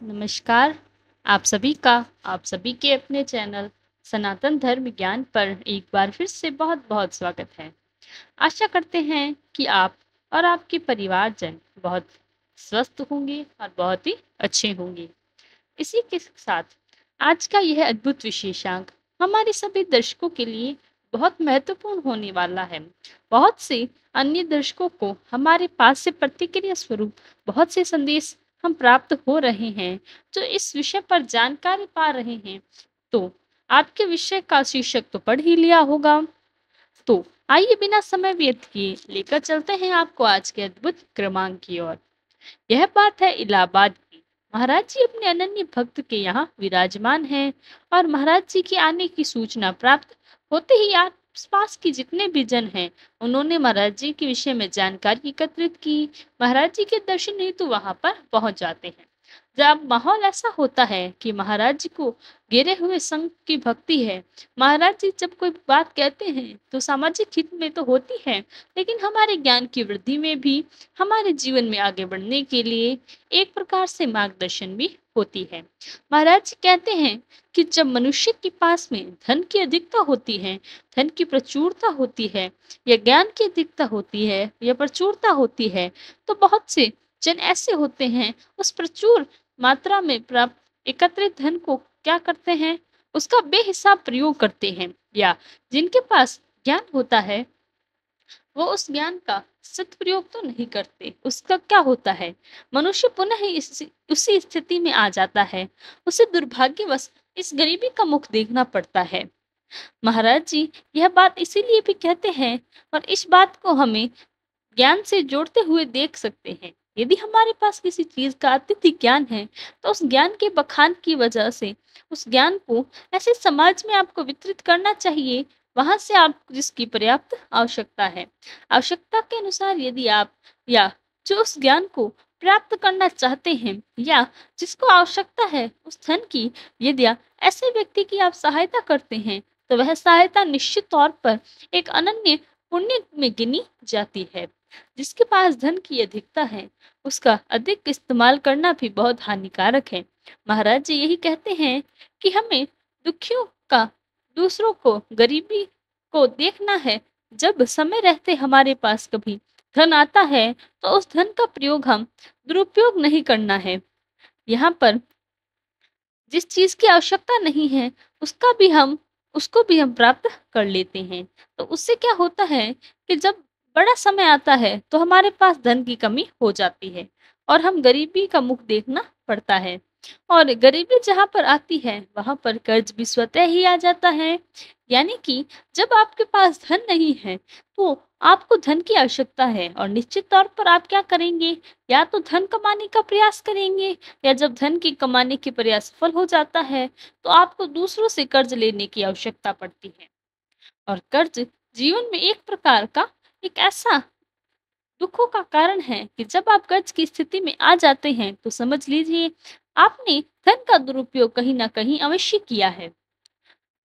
नमस्कार। आप सभी के अपने चैनल सनातन धर्म ज्ञान पर एक बार फिर से बहुत बहुत स्वागत है। आशा करते हैं कि आप और आपके परिवारजन बहुत स्वस्थ होंगे और बहुत ही अच्छे होंगे। इसी के साथ आज का यह अद्भुत विशेषांक हमारे सभी दर्शकों के लिए बहुत महत्वपूर्ण होने वाला है। बहुत से अन्य दर्शकों को हमारे पास से प्रतिक्रिया स्वरूप बहुत से संदेश हम प्राप्त हो रहे हैं, जो इस विषय पर जानकारी पा रहे हैं। तो आपके विषय का शीर्षक तो पढ़ ही लिया होगा। तो आइए बिना समय व्यर्थ किए लेकर चलते हैं आपको आज के अद्भुत क्रमांक की ओर। यह बात है इलाहाबाद की। महाराज जी अपने अनन्य भक्त के यहाँ विराजमान हैं और महाराज जी के आने की सूचना प्राप्त होते ही आसपास के जितने भी जन हैं, उन्होंने महाराज जी के विषय में जानकारी एकत्रित की। महाराज जी के दर्शन हेतु वहां पर पहुंच जाते हैं। जब माहौल ऐसा होता है कि महाराज जी को घेरे हुए संघ की भक्ति है। महाराज जी जब कोई बात कहते हैं तो सामाजिक हित में तो होती है, लेकिन हमारे ज्ञान की वृद्धि में भी, हमारे जीवन में आगे बढ़ने के लिए एक प्रकार से मार्गदर्शन भी होती है। महाराज जी कहते हैं कि जब मनुष्य के पास में धन की अधिकता होती है, धन की प्रचुरता होती है, या ज्ञान की अधिकता होती है, या प्रचुरता होती है, तो बहुत से जन ऐसे होते हैं, उस प्रचुर मात्रा में प्राप्त एकत्रित धन को क्या करते हैं, उसका बेहिसाब प्रयोग करते हैं। या जिनके पास ज्ञान होता है, वो उस ज्ञान का सदप्रयोग तो नहीं करते। उसका क्या होता है, मनुष्य पुनः ही उसी स्थिति में आ जाता है। उसे दुर्भाग्यवश इस गरीबी का मुख देखना पड़ता है। महाराज जी यह बात इसीलिए भी कहते हैं, और इस बात को हमें ज्ञान से जोड़ते हुए देख सकते हैं। यदि हमारे पास किसी चीज का अत्यधिक ज्ञान है, तो उस ज्ञान के बखान की वजह से उस ज्ञान को ऐसे समाज में आपको वितरित करना चाहिए, वहां से आप जिसकी पर्याप्त आवश्यकता है। आवश्यकता के अनुसार यदि आप, या जो उस ज्ञान को प्राप्त करना चाहते हैं, या जिसको आवश्यकता है उस धन की, यदि आप ऐसे व्यक्ति की आप सहायता करते हैं, तो वह सहायता निश्चित तौर पर एक अनन्य पुण्य में गिनी जाती है। जिसके पास धन की अधिकता है, उसका अधिक इस्तेमाल करना भी बहुत हानिकारक है। महाराज जी यही कहते हैं कि हमें दुखियों का, दूसरों को, गरीबी को देखना है। जब समय रहते हमारे पास कभी धन आता है, तो उस धन का प्रयोग हम दुरुपयोग नहीं करना है। यहाँ पर जिस चीज की आवश्यकता नहीं है, उसका भी हम उसको भी हम प्राप्त कर लेते हैं। तो उससे क्या होता है कि जब बड़ा समय आता है, तो हमारे पास धन की कमी हो जाती है और हम गरीबी का मुख देखना पड़ता है। और गरीबी जहाँ पर आती है, वहां पर कर्ज भी स्वतः ही आ जाता है। यानी कि जब आपके पास धन नहीं है, तो आपको धन की आवश्यकता है, और निश्चित तौर पर आप क्या करेंगे, या तो धन कमाने का प्रयास करेंगे, या जब धन की कमाने के प्रयास सफल हो जाता है, तो आपको दूसरों से कर्ज लेने की आवश्यकता पड़ती है। और कर्ज जीवन में एक प्रकार का एक ऐसा दुखों का कारण है कि जब आप कर्ज की स्थिति में आ जाते हैं, तो समझ लीजिए आपने धन का दुरुपयोग कहीं ना कहीं अवश्य किया है।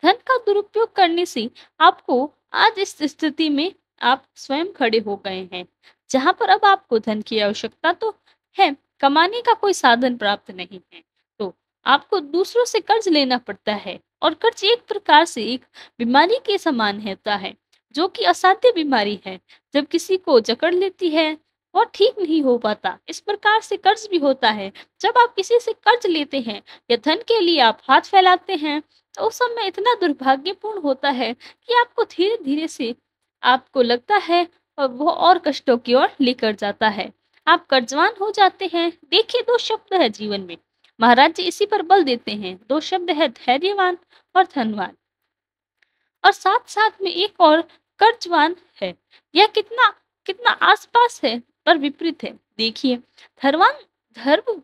धन का दुरुपयोग करने से आपको आज इस स्थिति में आप स्वयं खड़े हो गए हैं, जहां पर अब आपको धन की आवश्यकता तो है, कमाने का कोई साधन प्राप्त नहीं है, तो आपको दूसरों से कर्ज लेना पड़ता है। और कर्ज एक प्रकार से एक बीमारी के समान होता है, जो कि असाध्य बीमारी है। जब किसी को जकड़ लेती है, वो ठीक नहीं हो पाता। इस प्रकार से कर्ज भी होता है। जब आप किसी से कर्ज लेते हैं, या धन के लिए आप हाथ फैलाते हैं, तो उस समय इतना दुर्भाग्यपूर्ण होता है कि आपको धीरे धीरे से आपको लगता है, और वो और कष्टों की ओर लेकर जाता है। आप कर्जवान हो जाते हैं। देखिए, दो शब्द है जीवन में, महाराज जी इसी पर बल देते हैं। दो शब्द है, धैर्यवान और धनवान। और साथ साथ में एक और, कर्जवान है। यह कितना कितना आसपास है, पर विपरीत है। देखिए, धरवान धर्म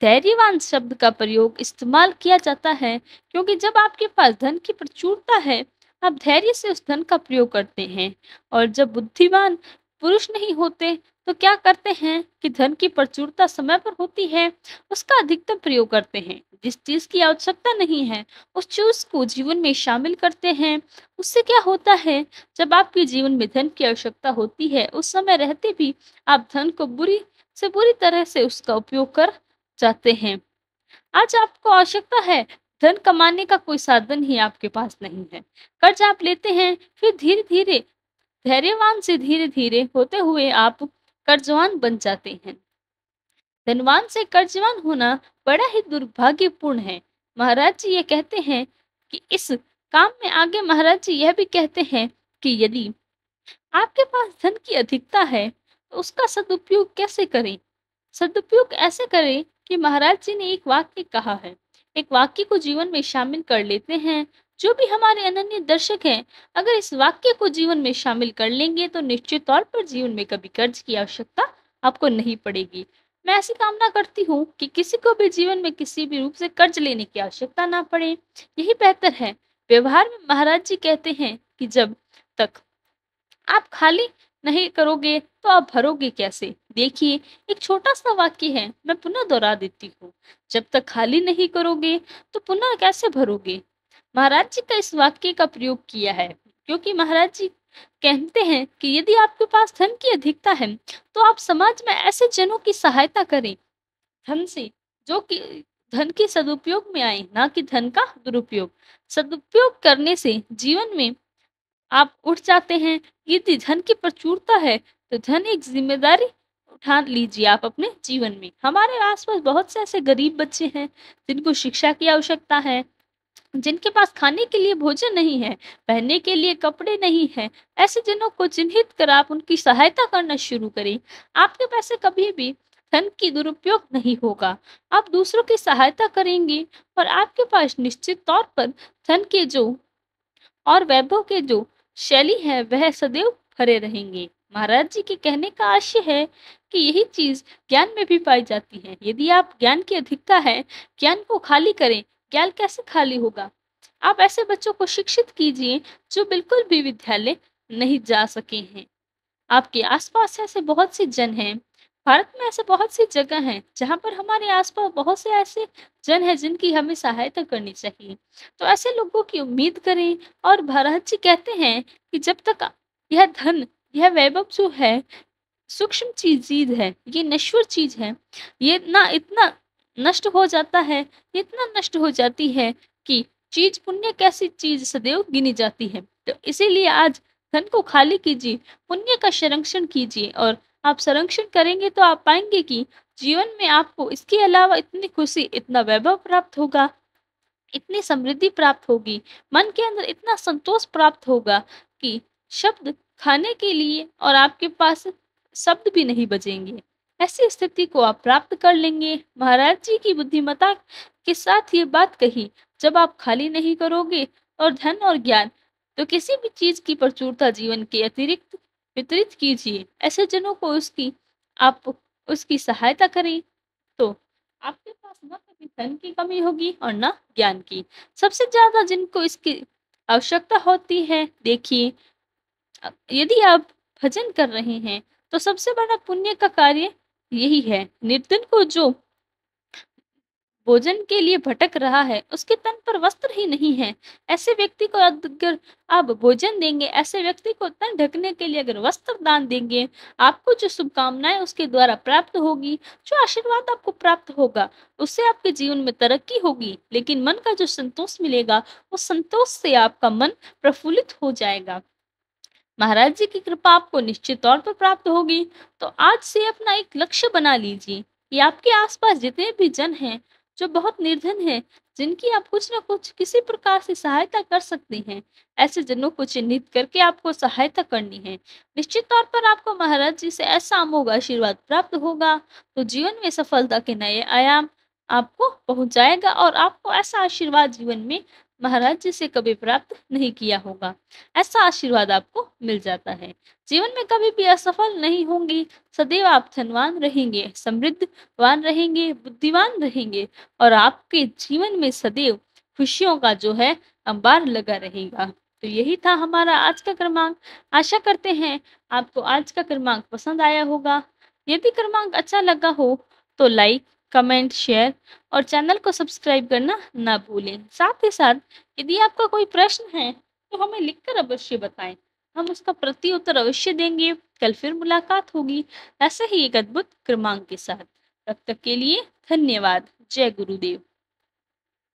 धैर्यवान शब्द का प्रयोग इस्तेमाल किया जाता है, क्योंकि जब आपके पास धन की प्रचुरता है, आप धैर्य से उस धन का प्रयोग करते हैं। और जब बुद्धिमान पुरुष नहीं होते, तो क्या करते हैं कि धन की प्रचुरता समय पर होती है, उसका अधिकतम प्रयोग करते हैं। जिस चीज की आवश्यकता नहीं है, उस चीज को जीवन में शामिल करते हैं। उससे क्या होता है, जब आपके जीवन में धन की आवश्यकता होती है, उस समय रहते भी आप धन को बुरी से बुरी तरह से उसका उपयोग कर जाते हैं। आज आपको आवश्यकता है, धन कमाने का कोई साधन ही आपके पास नहीं है। कर्ज आप लेते हैं, फिर धीरे-धीरे, धैर्यवान से धीरे-धीरे होते हुए आप कर्जवान बन जाते हैं। धनवान से कर्जवान होना बड़ा ही दुर्भाग्यपूर्ण है। महाराज जी ये कहते हैं कि इस काम में आगे महाराज जी यह भी कहते हैं कि यदि आपके पास धन की अधिकता है, तो उसका सदुपयोग कैसे करें? सदुपयोग ऐसे करें कि महाराज जी ने एक वाक्य कहा है, एक वाक्य को जीवन में शामिल कर लेते हैं। जो भी हमारे अनन्य दर्शक हैं, अगर इस वाक्य को जीवन में शामिल कर लेंगे तो निश्चित तौर पर जीवन में कभी कर्ज की आवश्यकता आपको नहीं पड़ेगी। मैं ऐसी कामना करती हूँ कि किसी को भी जीवन में किसी भी रूप से कर्ज लेने की आवश्यकता ना पड़े। यही बेहतर है। व्यवहार में महाराज जी कहते हैं कि जब तक आप खाली नहीं करोगे तो आप भरोगे कैसे? देखिए, एक छोटा-सा वाक्य है, मैं पुनः दोहरा देती हूँ। जब तक खाली नहीं करोगे तो पुनः कैसे भरोगे? महाराज जी का इस वाक्य का प्रयोग किया है, क्योंकि महाराज जी कहते हैं कि यदि आपके पास धन की अधिकता है, तो आप समाज में ऐसे जनों की सहायता करें, धन से, जो कि धन के सदुपयोग में आए, ना कि धन का दुरुपयोग। सदुपयोग करने से जीवन में आप उठ जाते हैं। यदि धन की प्रचुरता है, तो धन एक ज़िम्मेदारी उठा लीजिए आप अपने जीवन में। हमारे आस-पास बहुत से ऐसे गरीब बच्चे हैं, जिनको शिक्षा की आवश्यकता है, जिनके पास खाने के लिए भोजन नहीं है, पहनने के लिए कपड़े नहीं हैं। ऐसे जनों को चिन्हित कर आप उनकी सहायता करना शुरू करें। आपके पैसे कभी भी धन की दुरुपयोग नहीं होगा। आप दूसरों की सहायता करेंगे और आपके पास निश्चित तौर पर धन के जो और वैभव के जो शैली है वह सदैव भरे रहेंगे। महाराज जी के कहने का आशय है कि यही चीज़ ज्ञान में भी पाई जाती है। यदि आप ज्ञान की अधिकता है, ज्ञान को खाली करें, ज्ञान कैसे खाली होगा? आप ऐसे बच्चों को शिक्षित कीजिए जो बिल्कुल भी विद्यालय नहीं जा सके हैं। आपके आस-पास ऐसे बहुत से जन हैं, भारत में ऐसे बहुत सी जगह हैं, जहाँ पर हमारे आस-पास बहुत से ऐसे जन हैं जिनकी हमें सहायता करनी चाहिए। तो ऐसे लोगों की उम्मीद करें और महाराज जी कहते हैं कि जब तक यह धन, यह वैभव जो है, सूक्ष्म चीज़ है, ये नश्वर चीज़ है, ये ना इतना नष्ट हो जाता है, ये इतना नष्ट हो जाती है कि चीज़ पुण्य कैसी चीज़ सदैव गिनी जाती है। तो इसीलिए आज धन को खाली कीजिए, पुण्य का संरक्षण कीजिए और आप संरक्षण करेंगे तो आप पाएँगे कि जीवन में आपको इसके अलावा इतनी खुशी, इतना वैभव प्राप्त होगा, इतनी समृद्धि प्राप्त होगी, मन के अंदर इतना संतोष प्राप्त होगा कि शब्द खाने के लिए और आपके पास शब्द भी नहीं बचेंगे। ऐसी स्थिति को आप प्राप्त कर लेंगे। महाराज जी की बुद्धिमत्ता के साथ ये बात कही, जब आप खाली नहीं करोगे और धन और ज्ञान, तो किसी भी चीज़ की प्रचुरता जीवन के अतिरिक्त वितरित कीजिए। ऐसे जनों को आप उसकी सहायता करें, तो आपके पास ना कभी धन की कमी होगी और ना ज्ञान की। सबसे ज़्यादा जिनको इसकी आवश्यकता होती है, देखिए, यदि आप भजन कर रहे हैं, तो सबसे बड़ा पुण्य का कार्य यही है। निर्धन को जो भोजन के लिए भटक रहा है, उसके तन पर वस्त्र ही नहीं है। ऐसे व्यक्ति को अगर आप भोजन देंगे, ऐसे व्यक्ति को तन ढकने के लिए अगर वस्त्र दान देंगे, आपको जो शुभकामनाएँ उसके द्वारा प्राप्त होगी, जो आशीर्वाद आपको प्राप्त होगा, उससे आपके जीवन में तरक्की होगी। लेकिन मन का जो संतोष मिलेगा, उस संतोष से आपका मन प्रफुल्लित हो जाएगा। महाराज जी की कृपा आपको निश्चित तौर पर प्राप्त होगी। तो आज से अपना एक लक्ष्य बना लीजिए कि आपके आसपास जितने भी जन हैं, जो बहुत निर्धन हैं, जिनकी आप कुछ न कुछ किसी प्रकार से सहायता कर सकते हैं, ऐसे जनों को चिन्हित करके आपको सहायता करनी है। निश्चित तौर पर आपको महाराज जी से ऐसा अमोघ आशीर्वाद प्राप्त होगा, तो जीवन में सफलता के नए आयाम आपको पहुँचाएगा और आपको ऐसा आशीर्वाद जीवन में महाराज जी से कभी प्राप्त नहीं किया होगा। ऐसा आशीर्वाद आपको मिल जाता है। जीवन में कभी भी असफल नहीं होंगे, सदैव आप धनवान रहेंगे, समृद्धवान रहेंगे, बुद्धिमान रहेंगे और आपके जीवन में सदैव खुशियों का जो है अंबार लगा रहेगा। तो यही था हमारा आज का क्रमांक। आशा करते हैं आपको आज का क्रमांक पसंद आया होगा। यदि क्रमांक अच्छा लगा हो तो लाइक, कमेंट, शेयर और चैनल को सब्सक्राइब करना ना भूलें। साथ ही साथ यदि आपका कोई प्रश्न है तो हमें लिखकर अवश्य बताएं, हम उसका प्रत्युत्तर अवश्य देंगे। कल फिर मुलाकात होगी ऐसे ही एक अद्भुत क्रमांक के साथ। तब तक के लिए धन्यवाद। जय गुरुदेव।